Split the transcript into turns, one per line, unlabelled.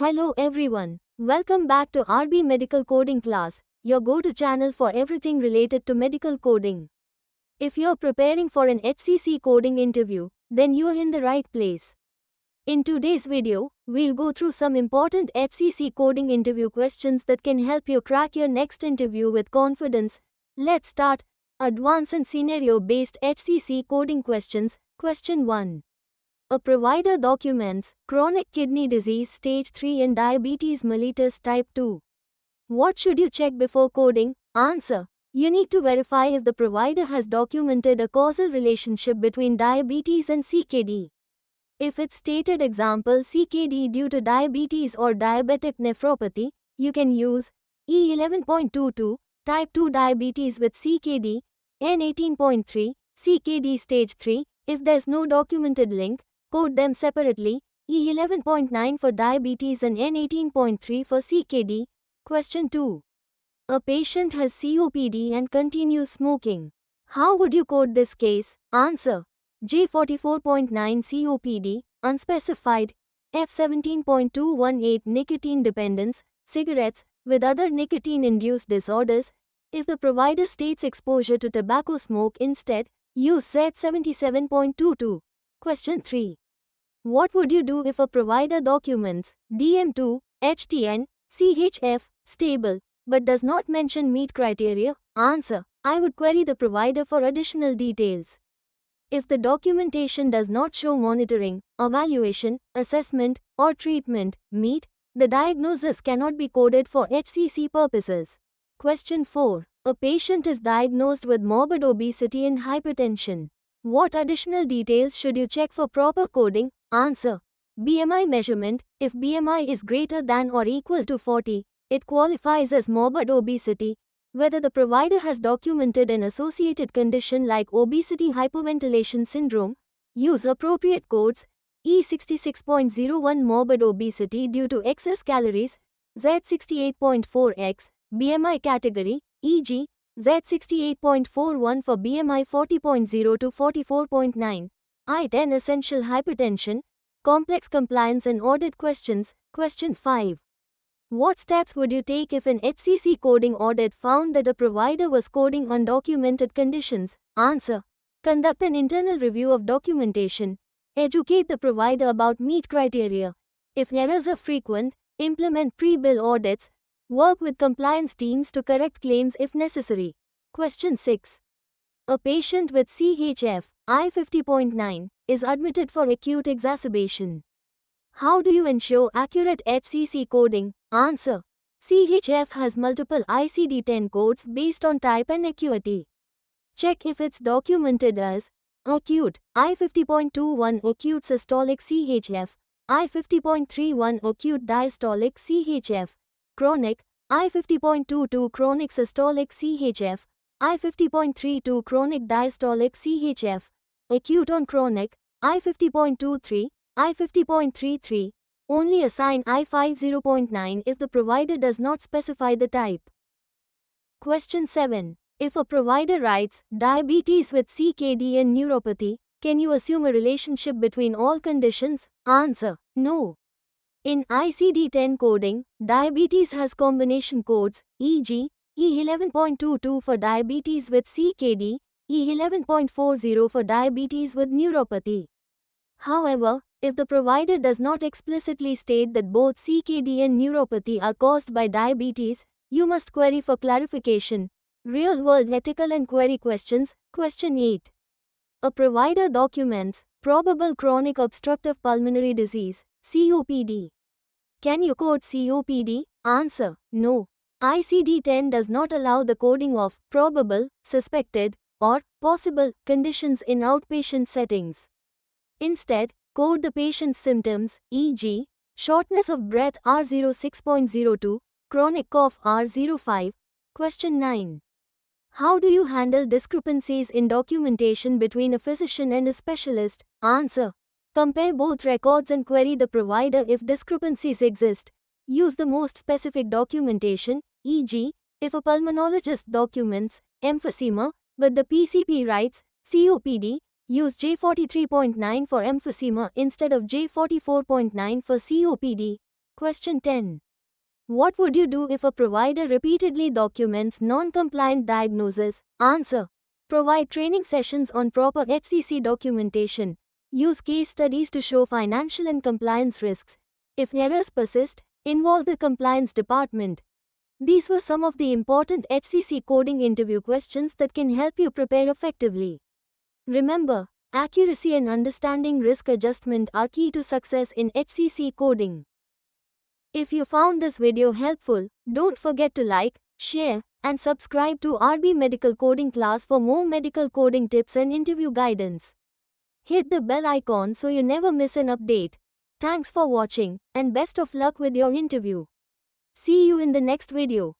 Hello everyone. Welcome back to RB Medical Coding class, your go-to channel for everything related to medical coding. If you're preparing for an HCC coding interview, then you're in the right place. In today's video, we'll go through some important HCC coding interview questions that can help you crack your next interview with confidence. Let's start. Advanced and scenario-based HCC coding questions. Question 1. A provider documents chronic kidney disease stage 3 and diabetes mellitus type 2. What should you check before coding? Answer. You need to verify if the provider has documented a causal relationship between diabetes and CKD. If it's stated example CKD due to diabetes or diabetic nephropathy, you can use E11.22 type 2 diabetes with CKD, N18.3 CKD stage 3. If there's no documented link, code them separately, E11.9 for diabetes and N18.3 for CKD. Question 2. A patient has COPD and continues smoking. How would you code this case? Answer. J44.9 COPD, unspecified, F17.218 nicotine dependence, cigarettes, with other nicotine-induced disorders. If the provider states exposure to tobacco smoke instead, use Z77.22. Question 3. What would you do if a provider documents DM2, HTN, CHF, stable, but does not mention meet criteria? Answer. I would query the provider for additional details. If the documentation does not show monitoring, evaluation, assessment, or treatment meet, the diagnosis cannot be coded for HCC purposes. Question 4. A patient is diagnosed with morbid obesity and hypertension. What additional details should you check for proper coding? Answer. BMI measurement. If BMI is greater than or equal to 40, it qualifies as morbid obesity. Whether the provider has documented an associated condition like obesity hypoventilation syndrome, use appropriate codes. E66.01 morbid obesity due to excess calories, Z68.4X, BMI category, e.g., Z68.41 for BMI 40.0 to 44.9. I-10 essential hypertension, complex compliance and audit questions. Question 5. What steps would you take if an HCC coding audit found that a provider was coding undocumented conditions? Answer. Conduct an internal review of documentation. Educate the provider about meet criteria. If errors are frequent, implement pre-bill audits. Work with compliance teams to correct claims if necessary. Question 6. A patient with CHF, I50.9, is admitted for acute exacerbation. How do you ensure accurate HCC coding? Answer. CHF has multiple ICD-10 codes based on type and acuity. Check if it's documented as acute, I50.21 acute systolic CHF, I50.31 acute diastolic CHF, chronic, I50.22 chronic systolic CHF, I50.32 chronic diastolic CHF, acute on chronic, I50.23, I50.33. Only assign I50.9 if the provider does not specify the type. Question 7. If a provider writes diabetes with CKD and neuropathy, can you assume a relationship between all conditions? Answer. No. In ICD-10 coding, diabetes has combination codes, e.g., E11.22 for diabetes with CKD, E11.40 for diabetes with neuropathy. However, if the provider does not explicitly state that both CKD and neuropathy are caused by diabetes, you must query for clarification. Real-world ethical and query questions. Question 8. A provider documents probable chronic obstructive pulmonary disease, COPD. Can you code COPD? Answer. No. ICD-10 does not allow the coding of probable, suspected, or possible conditions in outpatient settings. Instead, code the patient's symptoms, e.g., shortness of breath R06.02, chronic cough R05. Question 9. How do you handle discrepancies in documentation between a physician and a specialist? Answer. Compare both records and query the provider if discrepancies exist. Use the most specific documentation, e.g., if a pulmonologist documents emphysema, but the PCP writes COPD, use J43.9 for emphysema instead of J44.9 for COPD. Question 10. What would you do if a provider repeatedly documents non-compliant diagnosis? Answer. Provide training sessions on proper HCC documentation. Use case studies to show financial and compliance risks. If errors persist, involve the compliance department. These were some of the important HCC coding interview questions that can help you prepare effectively. Remember, accuracy and understanding risk adjustment are key to success in HCC coding. If you found this video helpful, don't forget to like, share, and subscribe to RB Medical Coding class for more medical coding tips and interview guidance. Hit the bell icon so you never miss an update. Thanks for watching, and best of luck with your interview. See you in the next video.